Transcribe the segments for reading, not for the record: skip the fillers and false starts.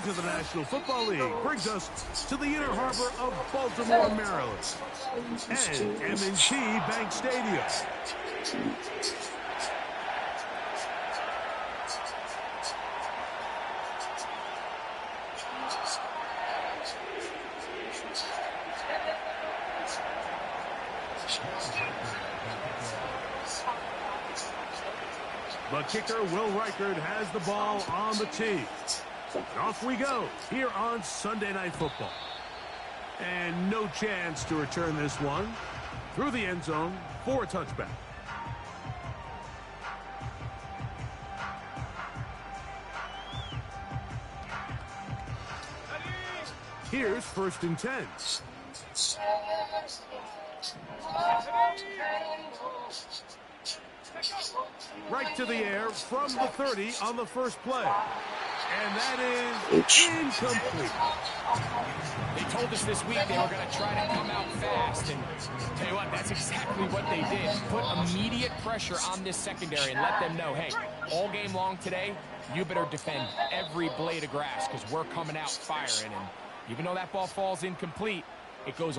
to the National Football League brings us to the inner harbor of Baltimore, Maryland, and M&T Bank Stadium. The kicker, Will Reichard, has the ball on the tee. And off we go here on Sunday Night Football. And no chance to return this one through the end zone for a touchback. Here's 1st and 10. Right to the air from the 30 on the first play. And that is incomplete. They told us this week they were going to try to come out fast. And tell you what, that's exactly what they did. Put immediate pressure on this secondary and let them know, hey, all game long today, you better defend every blade of grass because we're coming out firing. And even though that ball falls incomplete, it goes.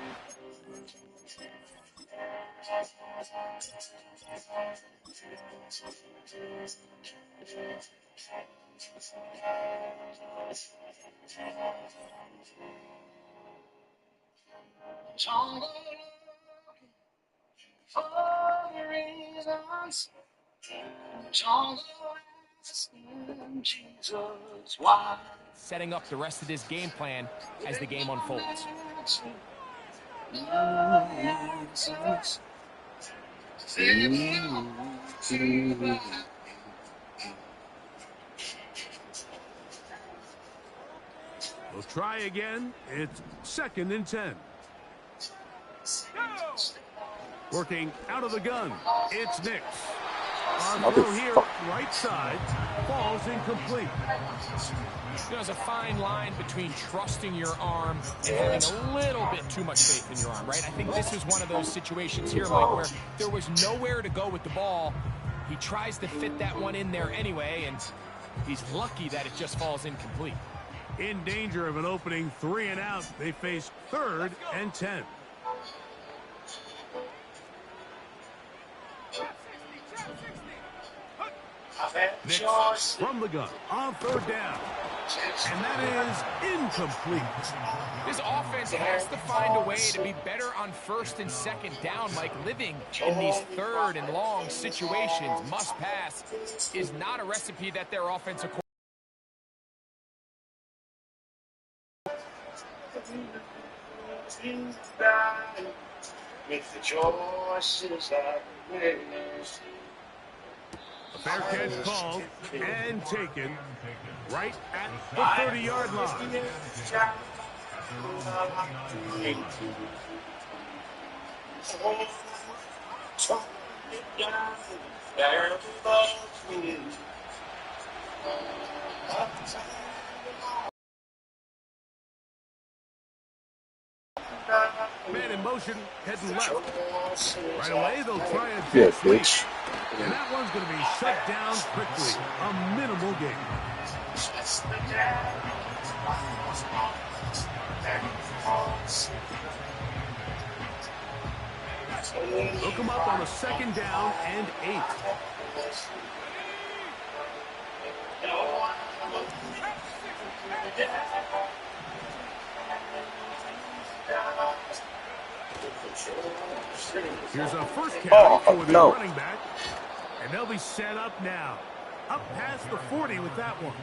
Jungle for reasons. Jungle asking Jesus why. Setting up the rest of this game plan as the game unfolds. We'll try again. It's 2nd and 10. Working out of the gun. It's Nix. On throw here, right side, falls incomplete. There's a fine line between trusting your arm and having a little bit too much faith in your arm, right? I think this is one of those situations here, Mike, where there was nowhere to go with the ball. He tries to fit that one in there anyway, and he's lucky that it just falls incomplete. In danger of an opening 3 and out, they face 3rd and 10. Nix from the gun on 3rd down. And that is incomplete. This offense has to find a way to be better on 1st and 2nd down, Mike. Living in these 3rd and long situations, must pass, is not a recipe that their offensive Make the choices that we A fair catch called and taken right at the 30-yard line. Man in motion, heading left. Right away, they'll try a jet sweep. And that one's going to be shut down quickly. A minimal gain. Look him up on a 2nd down and 8. Here's a first catch for the running back. And they'll be set up now. Up past the 40 with that one.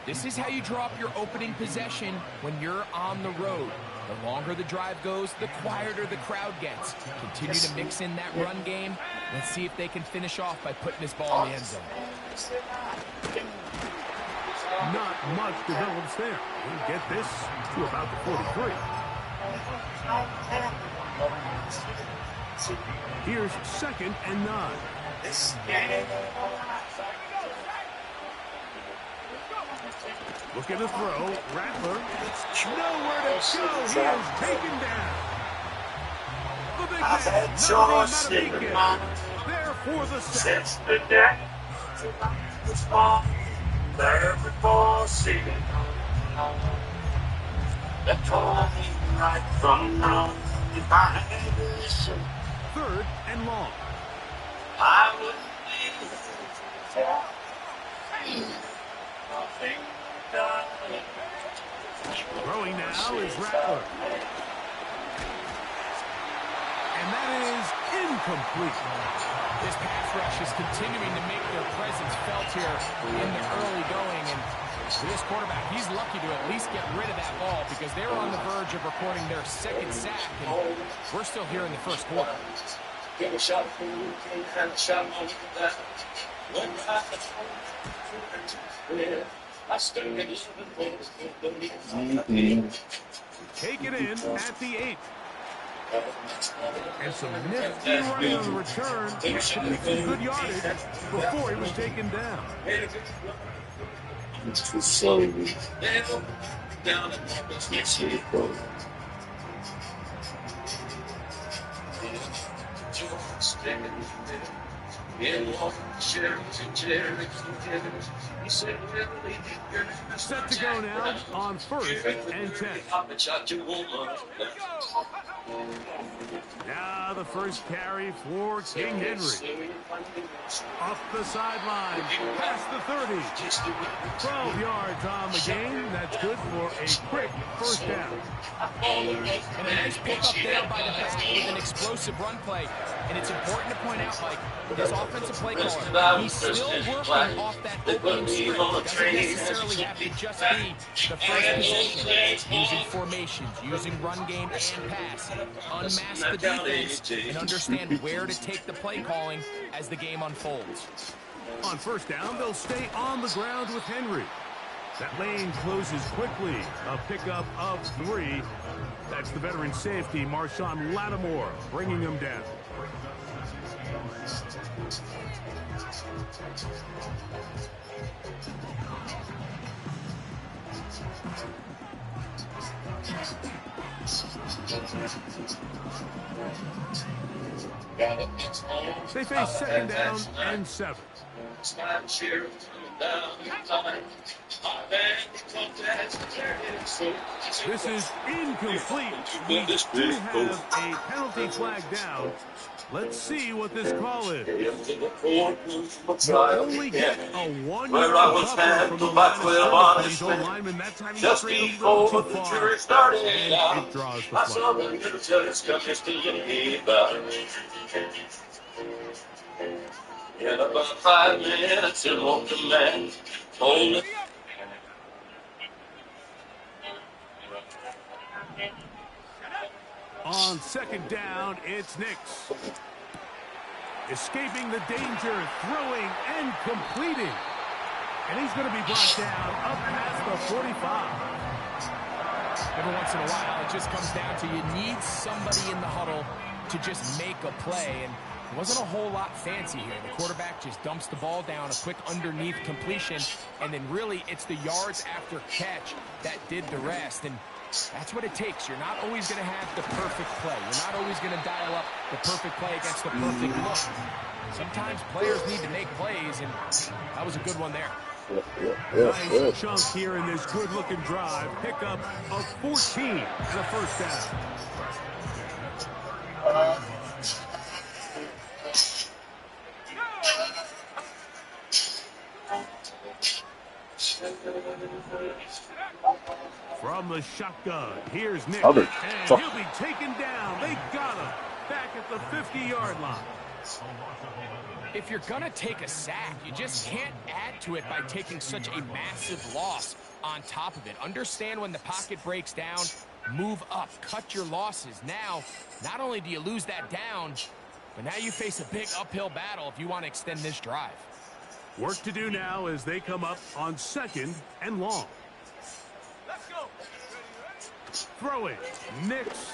This is how you draw up your opening possession when you're on the road. The longer the drive goes, the quieter the crowd gets. Continue to mix in that run game. Let's see if they can finish off by putting this ball in the end zone. Not much develops there. We'll get this to about the 43. Here's 2nd and 9. Looking to throw. Rattler. Nowhere to go. He is taken down. The big man. There for the sack. There before seeing That told me right from wrong. If I had to listen, 3rd and long. I wouldn't be here. Nothing done. Throwing now is Rattler. And that is incomplete. This pass rush is continuing to make their presence felt here in the early going. And for this quarterback, he's lucky to at least get rid of that ball because they were on the verge of recording their 2nd sack. And we're still here in the 1st quarter. Give a shot for you, and a shot on that. When I still get living. Take it in at the 8. And some nifty running on the return to make some good yardage before he was taken down. It's too slow. Down at Set to go now on 1st and 10. Now the first carry for King Henry. Up the sideline, past the 30. 12 yards on the game. That's good for a quick 1st down. And a nice pickup there by the back with an explosive run play. And it's important to point out, like, his offensive play caller, he's still working off that opening script. It doesn't necessarily have to just be the first possession. Using formations, using run game and pass. Unmask the defense and understand where to take the play calling as the game unfolds. On 1st down, they'll stay on the ground with Henry. That lane closes quickly. A pickup of 3. That's the veteran safety, Marshawn Lattimore, bringing him down. They face 2nd down and 7. This is incomplete. We do have a penalty flag down. Let's see what this call is. You only get a 1-yard buffer from the line of scrimmage. Lineman, that time he strayed a little too far, and it draws the flag. In about 5 minutes, it won't demand. Hold it. On 2nd down, it's Nix. Escaping the danger, throwing and completing. And he's going to be brought down up past the 45. Every once in a while, it just comes down to you need somebody in the huddle to just make a play. And it wasn't a whole lot fancy here. The quarterback just dumps the ball down, a quick underneath completion, and then really it's the yards after catch that did the rest. And that's what it takes. You're not always going to have the perfect play. You're not always going to dial up the perfect play against the perfect look. Sometimes players need to make plays, and that was a good one there. Nice chunk here in this good-looking drive. Pickup of 14 and a 1st down. From the shotgun, here's Nick, and he'll be taken down. They got him back at the 50-yard line. If you're going to take a sack, you just can't add to it by taking such a massive loss on top of it. Understand when the pocket breaks down, move up, cut your losses. Now, not only do you lose that down, but now you face a big uphill battle if you want to extend this drive. Work to do now as they come up on 2nd and long. Let's go. Throwing, Nix.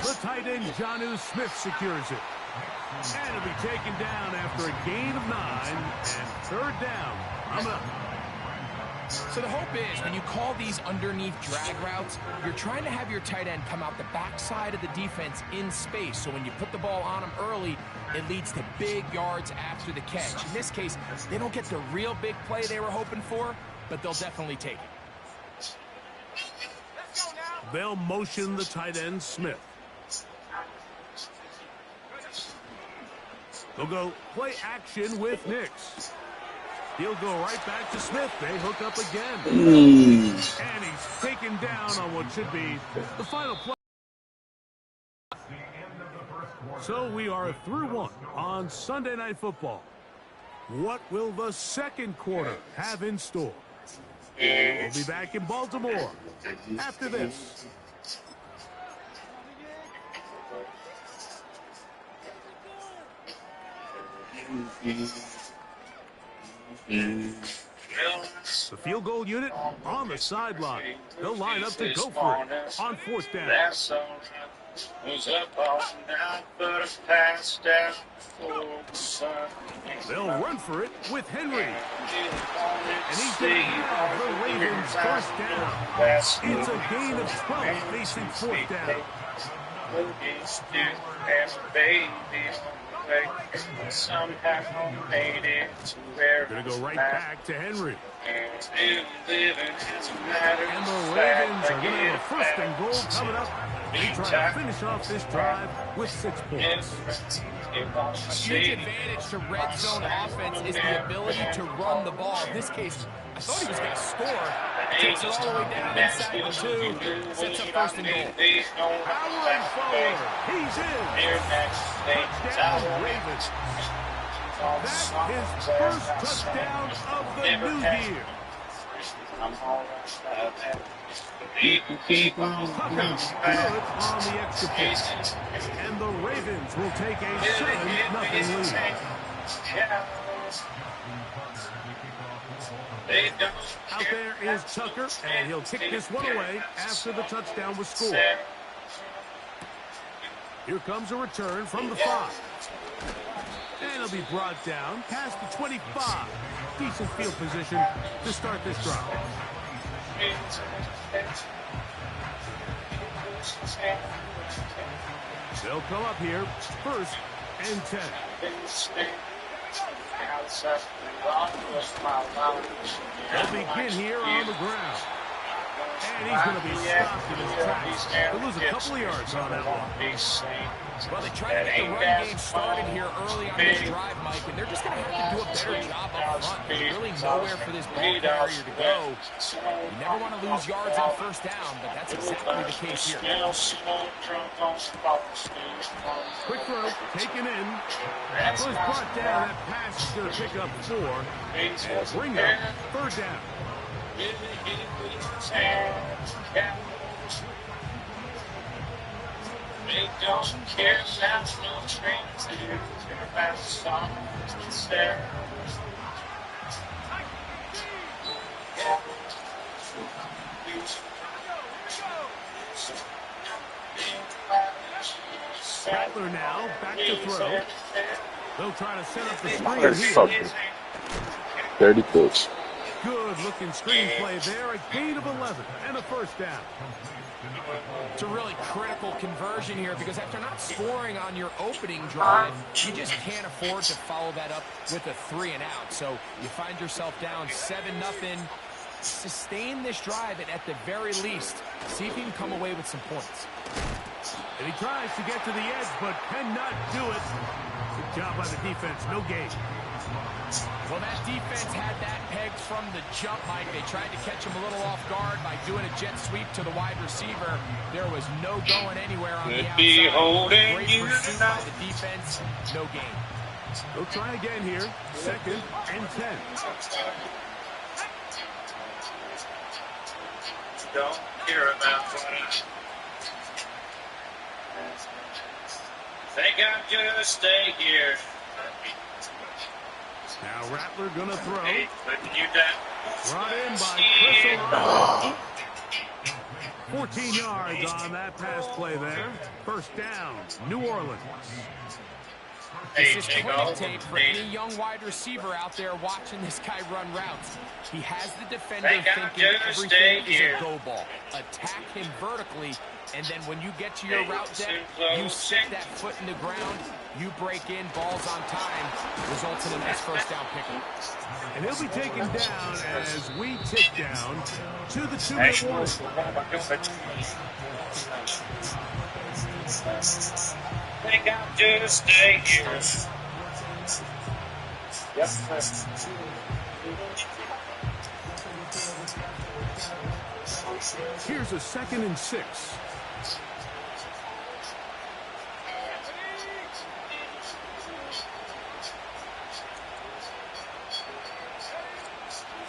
The tight end, Jonnu Smith, secures it. And it'll be taken down after a gain of 9 and 3rd down. I'm up. So the hope is when you call these underneath drag routes, you're trying to have your tight end come out the backside of the defense in space. So when you put the ball on him early, it leads to big yards after the catch. In this case, they don't get the real big play they were hoping for, but they'll definitely take it. They'll motion the tight end, Smith. They'll go play action with Nix. He'll go right back to Smith. They hook up again. And he's taken down on what should be the final play. So we are through one on Sunday Night Football. What will the second quarter have in store? We'll be back in Baltimore after this. The field goal unit on the sideline. They'll line up to go for it on fourth down. They'll run for it with Henry. And he's going to have the Ravens first down. It's a gain of 12 facing fourth down. Somehow made it to where Gonna go right back to Henry. And the Ravens are gonna have a first and goal coming up. They try to finish off this drive with 6 points. A huge advantage to red zone offense is the ability to run the ball. In this case, I thought he was going to score. Takes it all the way down inside the 2. Sets up first and goal. Powering forward. He's in. Touchdown, Ravens. That is first touchdown of the new year. Good on the extra point. And the Ravens will take a 7-0 lead. Out there is Tucker, and he'll kick this one away after the touchdown was scored. Here comes a return from the 5. And it'll be brought down past the 25. Decent field position to start this drive. They'll come up here, first and 10. They'll begin here on the ground. And he's going to be stopped in his tracks. He'll lose a couple of yards on that one. Well, they tried to get the run game started here early on this drive, Mike, and they're just going to have to do a better job up front. There's really nowhere for this ball carrier to go. You never want to lose yards on first down, but that's exactly the case here. Quick throw, taken in. Was brought down. That pass is going to pick up 4. And bring up third down. They don't care about no trains. They're about songs instead. Rattler now back to throw. They'll try to set up the screen here. 30 close. Good looking screen play there. A gain of 11 and a first down. It's a really critical conversion here because after not scoring on your opening drive, you just can't afford to follow that up with a 3 and out. So you find yourself down 7-0. Sustain this drive and at the very least, see if you can come away with some points. And he tries to get to the edge, but cannot do it. Good job by the defense. No gain. Well, that defense had that pegged from the jump, Mike. They tried to catch him a little off guard by doing a jet sweep to the wide receiver. There was no going anywhere on the outside. Great pursuit by the defense. No gain. They'll try again here. 2nd and 10. Don't care about what I think I'm gonna stay here. Now Rattler gonna throw. Hey, putting you down. Brought in by Chris Olave. 14 yards on that pass play there. First down, New Orleans. This is clinic tape for any young wide receiver out there watching this guy run routes. He has the defender thinking everything is a go ball. Attack him vertically, and then when you get to your route depth, you sit that foot in the ground, you break in, balls on time, results in a nice first down pickup. And he'll be taken down as we tick down to the 2-minute warning. Think I'll just stay here. Yep. Here's a 2nd and 6.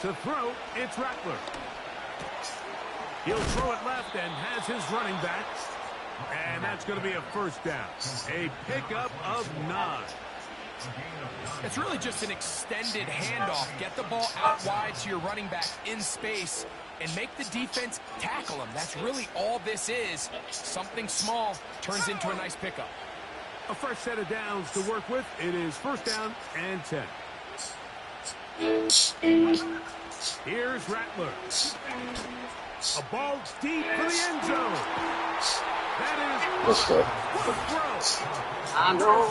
To throw, it's Rattler. He'll throw it left and has his running back. And that's going to be a first down. A pickup of 9. It's really just an extended handoff. Get the ball out wide to your running back in space and make the defense tackle him. That's really all this is. Something small turns into a nice pickup. A fresh set of downs to work with. It is first down and 10. Here's Rattler. A ball deep for the end zone. That is what a throw. I know.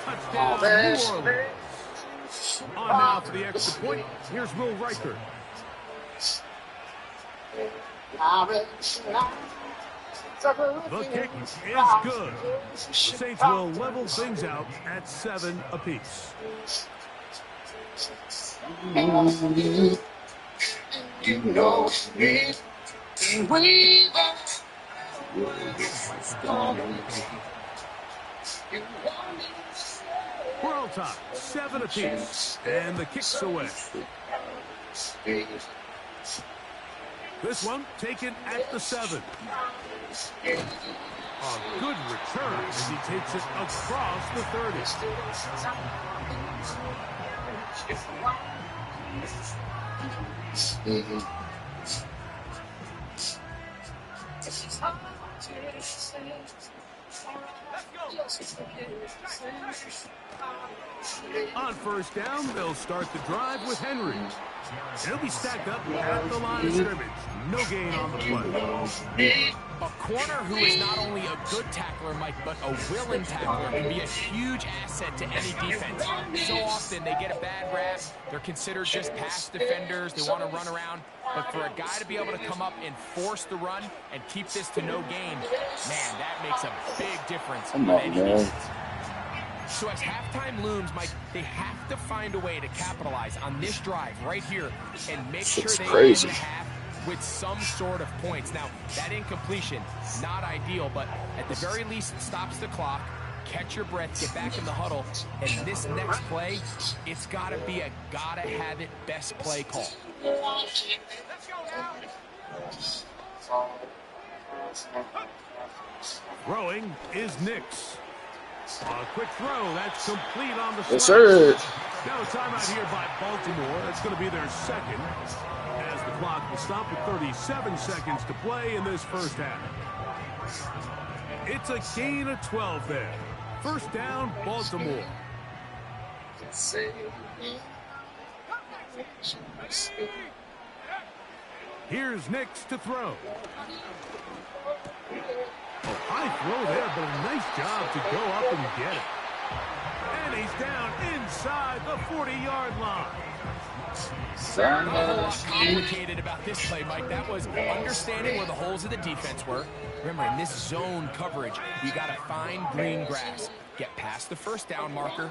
Touchdown, New Orleans. On now for the extra point. Here's Will Reichert. The kick is good. The Saints will level things out at 7 apiece. You know me. We're on top, 7 apiece, and the kick's away. This one taken at the 7. A good return as he takes it across the 30. On first down, they'll start the drive with Henry. He'll be stacked up at the line of scrimmage. No gain on the play. A corner who is not only a good tackler, Mike, but a willing tackler can be a huge asset to any defense. So often they get a bad rap. They're considered just pass defenders. They want to run around. But for a guy to be able to come up and force the run and keep this to no gain, man, that makes a big difference on any defense. So as halftime looms, Mike, they have to find a way to capitalize on this drive right here and make sure they end the half with some sort of points. Now, that incompletion, not ideal, but at the very least, it stops the clock. Catch your breath, get back in the huddle, and this next play, it's got to be a gotta-have-it best play call. Throwing is Nix. A quick throw, that's complete on the Yes, sir. Now a timeout here by Baltimore. That's going to be their 2nd. As the clock will stop with 37 seconds to play in this first half. It's a gain of 12 there. First down, Baltimore. Here's Nix to throw. A high throw there, but a nice job to go up and get it. And he's down inside the 40-yard line. Not a whole lot complicated about this play, Mike. That was understanding where the holes of the defense were. Remember, in this zone coverage, you got to find green grass. Get past the first down marker,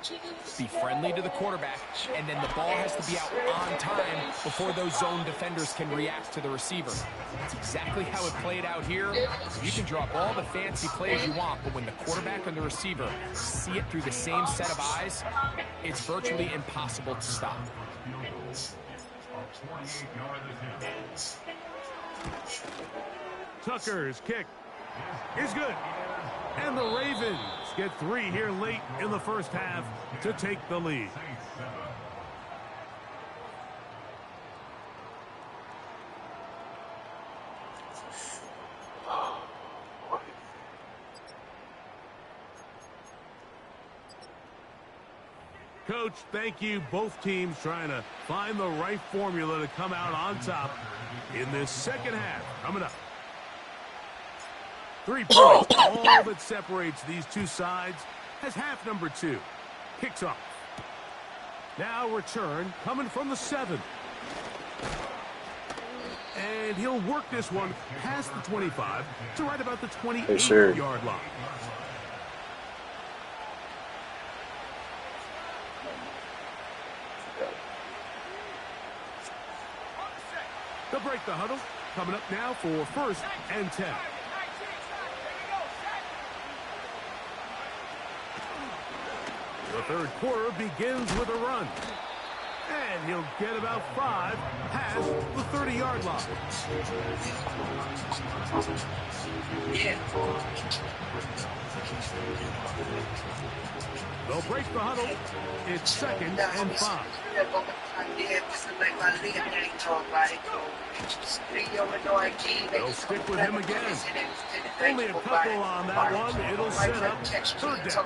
be friendly to the quarterback, and then the ball has to be out on time before those zone defenders can react to the receiver. That's exactly how it played out here. You can draw up all the fancy plays you want, but when the quarterback and the receiver see it through the same set of eyes, it's virtually impossible to stop. Tucker's kick is good. And the Ravens get 3 here late in the first half to take the lead. Coach, thank you. Both teams trying to find the right formula to come out on top in this second half. Coming up. 3 points, all that separates these two sides as half number 2 kicks off. Now return coming from the 7. And he'll work this one past the 25 to right about the yes, sir. 28-yard line. They'll break the huddle. Coming up now for 1st and 10. The third quarter begins with a run. And he'll get about 5 past the 30-yard line. They'll break the huddle. It's 2nd and 5. They'll stick with him again. Only a couple on that one. It'll set up 3rd down.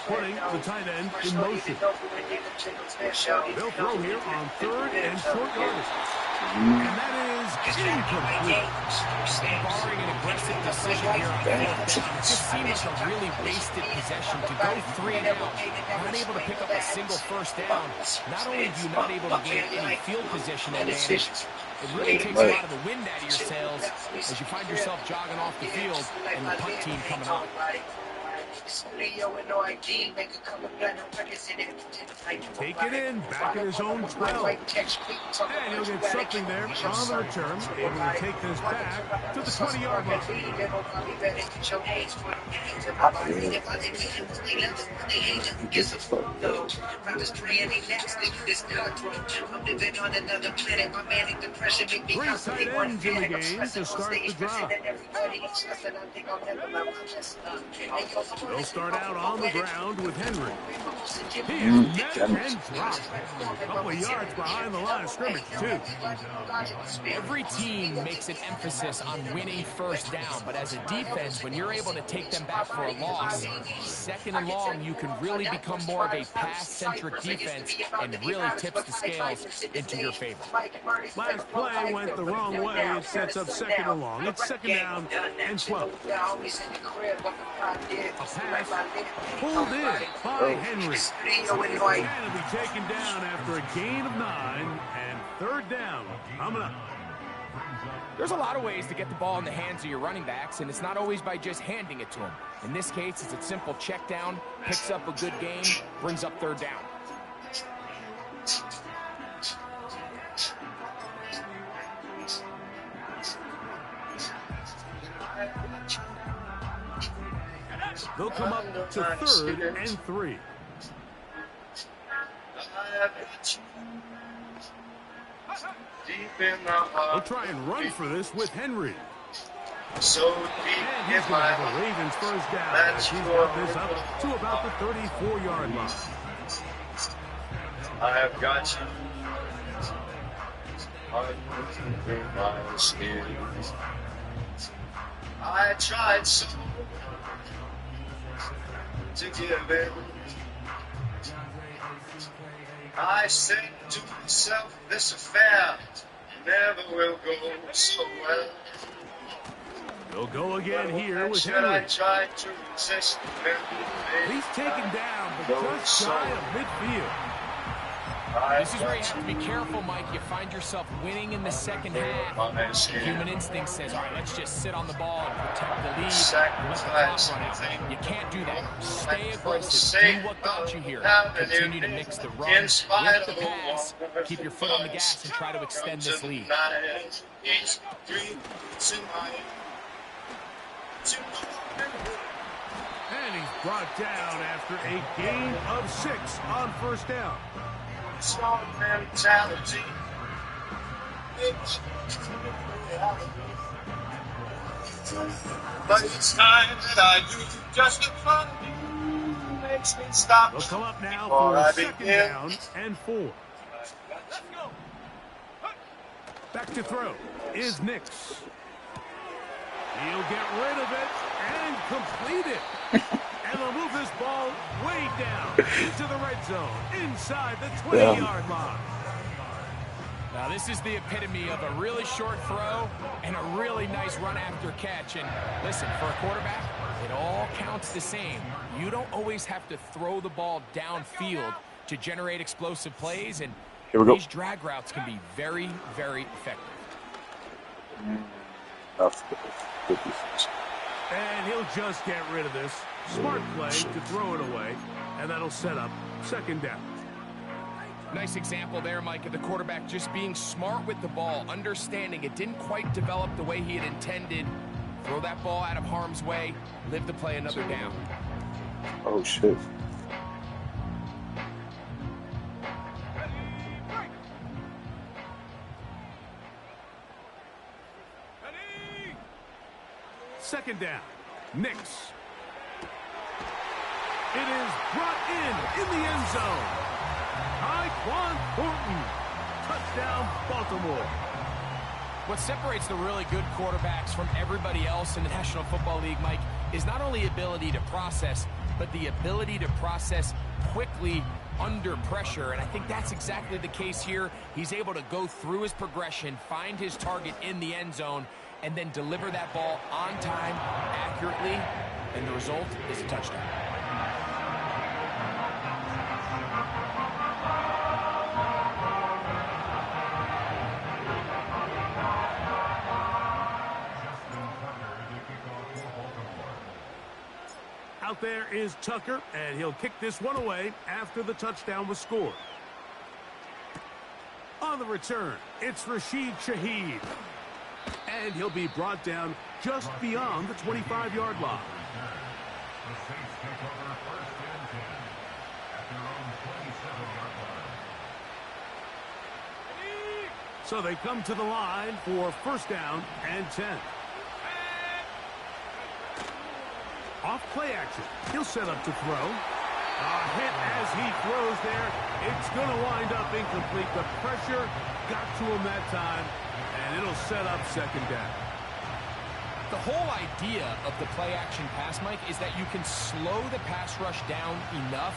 Putting the tight end in motion. They'll throw here on 3rd and short yardage. And that is incomplete. Barring an aggressive decision here on 4th down, it just seemed like a really wasted possession to go 3 and out. Not able to pick up a single 1st down. Not only do you not able to gain any field position advantage, it really takes a lot of the wind out of your sails as you find yourself jogging off the field and the punt team coming on. Take it in, back at his own 12. And he'll get something there on the return, able to take this back to the 20-yard line. Three tight ends in the game to start the drive. They'll start out on the ground with Henry. He is met and dropped. A couple of yards behind the line of scrimmage, too. Every team makes an emphasis on winning 1st down, but as a defense, when you're able to take them back for a loss, 2nd and long, you can really become more of a pass-centric defense and really tips the scales into your favor. Last play went the wrong way. It sets up 2nd and long. It's 2nd down and 12. A pass pulled in by Henry. And it'll be taken down after a gain of 9 and 3rd down coming up. There's a lot of ways to get the ball in the hands of your running backs, and it's not always by just handing it to them. In this case, it's a simple check down, picks up a good gain, brings up 3rd down. They'll come up to 3rd and 3. They'll try and run for this with Henry. So And he's going to have the Ravens 1st down. He's got this up to about the 34-yard line. I have got you. My skin. I tried so to give in. I said to myself, this affair never will go so well. They'll go again here with Should Henry. I try to resist? He's taken down, but just shy of midfield. This is where you have to be careful, Mike. You find yourself winning in the 2nd half. Human instinct says, all right, let's just sit on the ball and protect the lead and let the clock run out. You can't do that. Stay aggressive. Do what got you here. Continue to mix the run with the pass. Keep your foot on the gas and try to extend this lead. And he's brought down after a gain of 6 on 1st down. Strong mentality. But each time that I do justify you makes me stop. They'll come up now Before for I 2nd begin. down and 4. Back to throw is Nix. He'll get rid of it and complete it. And they'll move this ball way down into the red zone, inside the 20-yard line. Now, this is the epitome of a really short throw and a really nice run after catch. And listen, for a quarterback, it all counts the same. You don't always have to throw the ball downfield to generate explosive plays, and these drag routes can be very, very effective. And he'll just get rid of this. Smart play to throw it away, and that'll set up second down. Nice example there, Mike, of the quarterback just being smart with the ball, understanding it didn't quite develop the way he had intended. Throw that ball out of harm's way, live to play another down. Oh, shit. Second down. Nix. It is brought in the end zone. Tyquan Thornton. Touchdown, Baltimore. What separates the really good quarterbacks from everybody else in the National Football League, Mike, is not only ability to process, but the ability to process quickly under pressure. And I think that's exactly the case here. He's able to go through his progression, find his target in the end zone, and then deliver that ball on time, accurately, and the result is a touchdown. Out there is Tucker, and he'll kick this one away after the touchdown was scored. On the return, it's Rashid Shaheed. And he'll be brought down just beyond the 25-yard line. So they come to the line for first down and 10. Off play action. He'll set up to throw. A hit as he throws there. It's going to wind up incomplete. The pressure got to him that time, and it'll set up second down. The whole idea of the play action pass, Mike, is that you can slow the pass rush down enough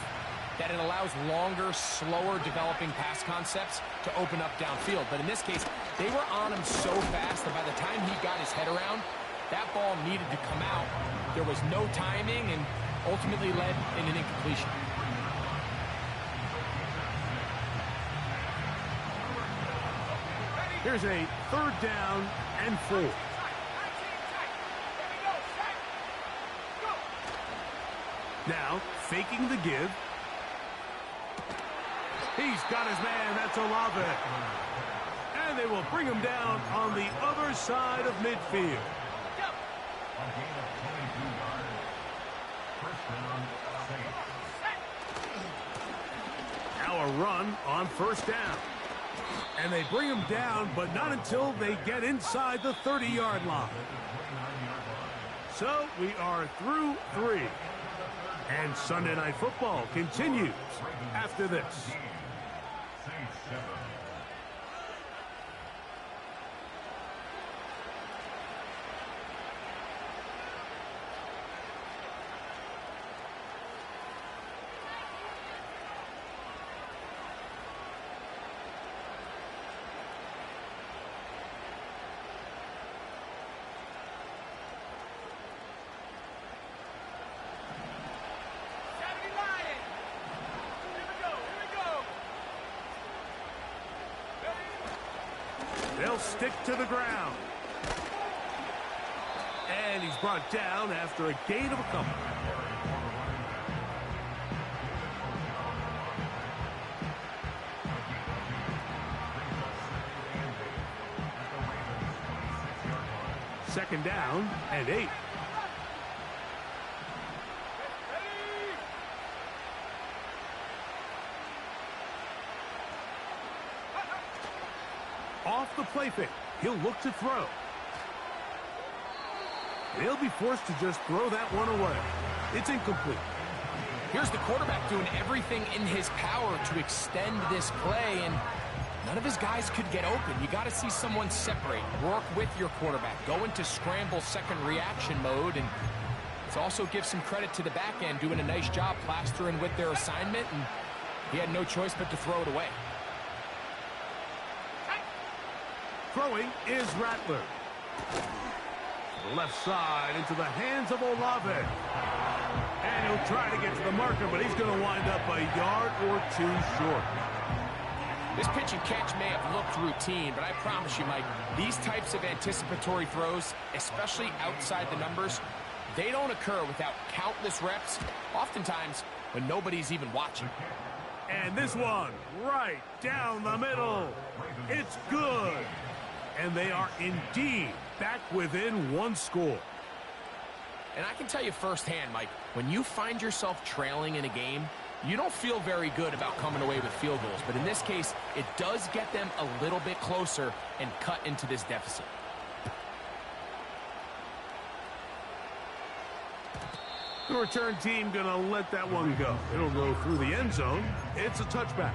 that it allows longer, slower developing pass concepts to open up downfield. But in this case, they were on him so fast that by the time he got his head around, that ball needed to come out. There was no timing and ultimately led in an incompletion. Here's a third down and 4. Now, faking the give. He's got his man. That's Olave. And they will bring him down on the other side of midfield. Now a run on first down. And they bring him down, but not until they get inside the 30-yard line. So we are through 3. And Sunday Night Football continues after this. They'll stick to the ground. And he's brought down after a gain of a couple. Second down and 8. Off the play fake. He'll look to throw. They'll be forced to just throw that one away. It's incomplete. Here's the quarterback doing everything in his power to extend this play, and none of his guys could get open. You got to see someone separate, work with your quarterback, go into scramble second reaction mode, and let's also give some credit to the back end doing a nice job plastering with their assignment, and he had no choice but to throw it away. Throwing is Rattler. The left side into the hands of Olave. And he'll try to get to the marker, but he's going to wind up a yard or two short. This pitch and catch may have looked routine, but I promise you, Mike, these types of anticipatory throws, especially outside the numbers, they don't occur without countless reps, oftentimes when nobody's even watching. And this one, right down the middle. It's good. And they are indeed back within one score. And I can tell you firsthand, Mike, when you find yourself trailing in a game, you don't feel very good about coming away with field goals. But in this case, it does get them a little bit closer and cut into this deficit. The return team going to let that one go. It'll go through the end zone. It's a touchback.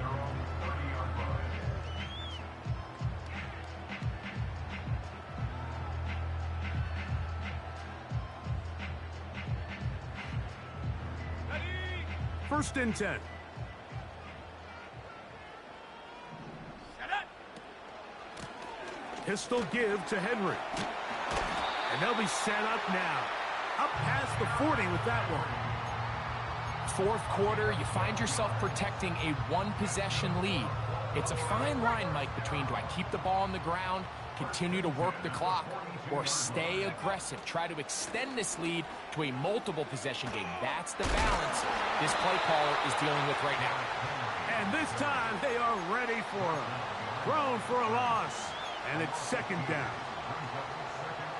First and 10. Pistol give to Henry. And they'll be set up now. Up past the 40 with that one. Fourth quarter, you find yourself protecting a one-possession lead. It's a fine line, Mike, between do I keep the ball on the ground, continue to work the clock, or stay aggressive, try to extend this lead to a multiple possession game. That's the balance this play caller is dealing with right now. And this time they are ready for him. Thrown for a loss, and it's second down.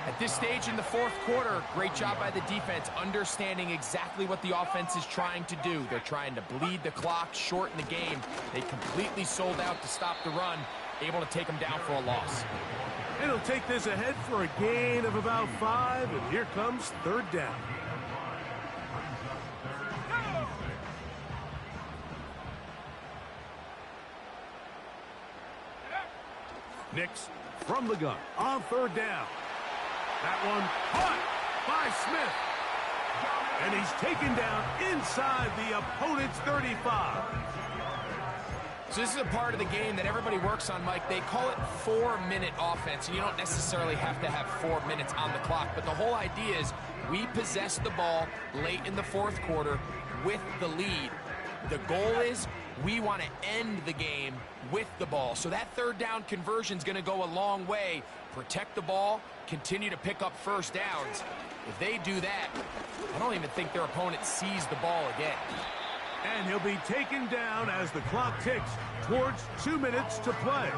At this stage in the fourth quarter, great job by the defense understanding exactly what the offense is trying to do. They're trying to bleed the clock, shorten the game. They completely sold out to stop the run, able to take them down for a loss. It'll take this ahead for a gain of about 5, and here comes third down. Nix from the gun on third down. That one caught by Smith. And he's taken down inside the opponent's 35. So this is a part of the game that everybody works on, Mike. They call it 4-minute offense, and you don't necessarily have to have 4 minutes on the clock. But the whole idea is we possess the ball late in the fourth quarter with the lead. The goal is we want to end the game with the ball. So that third down conversion is going to go a long way. Protect the ball, continue to pick up first downs. If they do that, I don't even think their opponent sees the ball again. And he'll be taken down as the clock ticks towards 2 minutes to play.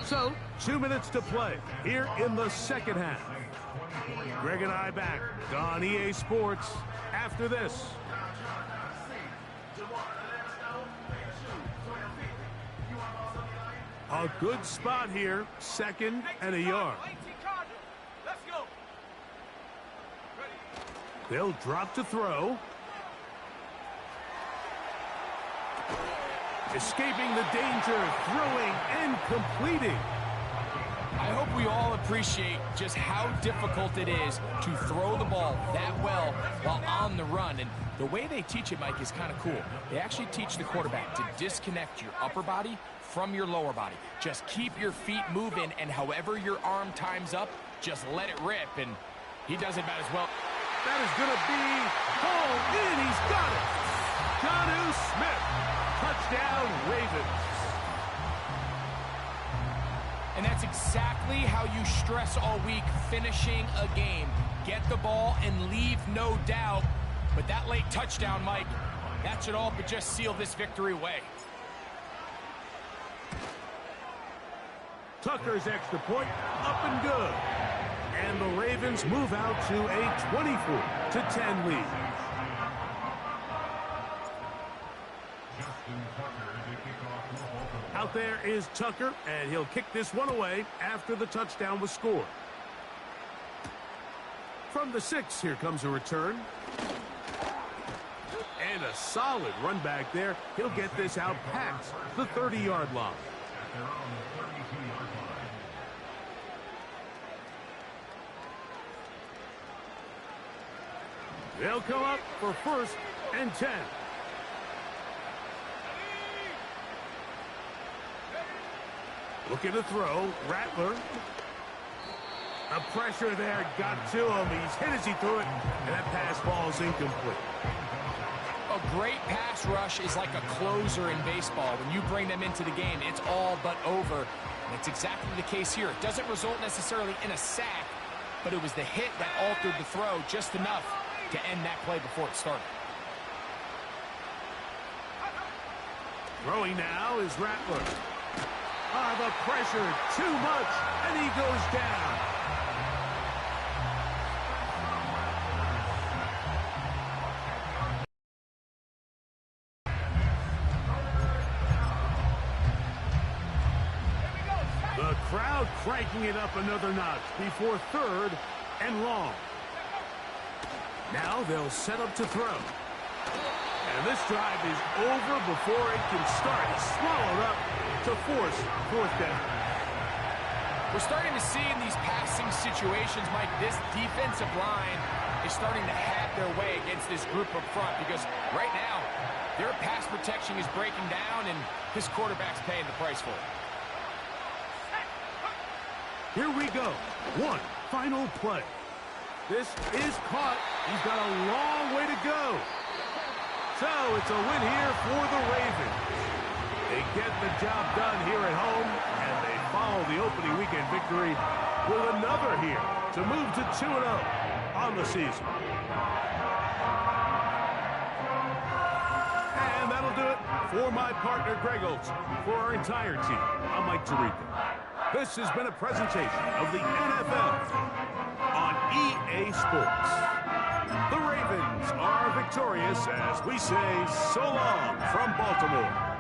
So, 2 minutes to play here in the second half. Greg and I back on EA Sports after this. A good spot here, second and a yard. They'll drop to throw. Escaping the danger, throwing and completing. I hope we all appreciate just how difficult it is to throw the ball that well while on the run. And the way they teach it, Mike, is kind of cool. They actually teach the quarterback to disconnect your upper body from your lower body. Just keep your feet moving, and however your arm times up, just let it rip. And he does it about as well. That is going to be hauled in. He's got it. Jonnu Smith. Touchdown, Ravens. And that's exactly how you stress all week, finishing a game. Get the ball and leave no doubt. But that late touchdown, Mike, that should all but just seal this victory away. Tucker's extra point, up and good. And the Ravens move out to a 24-10 lead. Out there is Tucker, and he'll kick this one away after the touchdown was scored. From the 6, here comes a return. And a solid run back there. He'll get this out past the 30-yard line. They'll come up for first and 10. Looking to throw. Rattler. The pressure there got to him. He's hit as he threw it, and that pass falls incomplete. A great pass rush is like a closer in baseball. When you bring them into the game, it's all but over. And it's exactly the case here. It doesn't result necessarily in a sack, but it was the hit that altered the throw just enough to end that play before it started. Throwing now is Rattler. The pressure, too much, and he goes down. The crowd cranking it up another notch before third and long. Now they'll set up to throw. And this drive is over before it can start. It's swallowed up to force fourth down. We're starting to see in these passing situations, Mike, this defensive line is starting to have their way against this group up front because right now their pass protection is breaking down and this quarterback's paying the price for it. Here we go. One final play. This is caught. He's got a long way to go. So it's a win here for the Ravens. They get the job done here at home, and they follow the opening weekend victory with another here to move to 2-0 on the season. And that'll do it for my partner, Greg Olson. For our entire team, I'm Mike Tirico. This has been a presentation of the NFL on EA Sports. The Ravens are victorious as we say so long from Baltimore.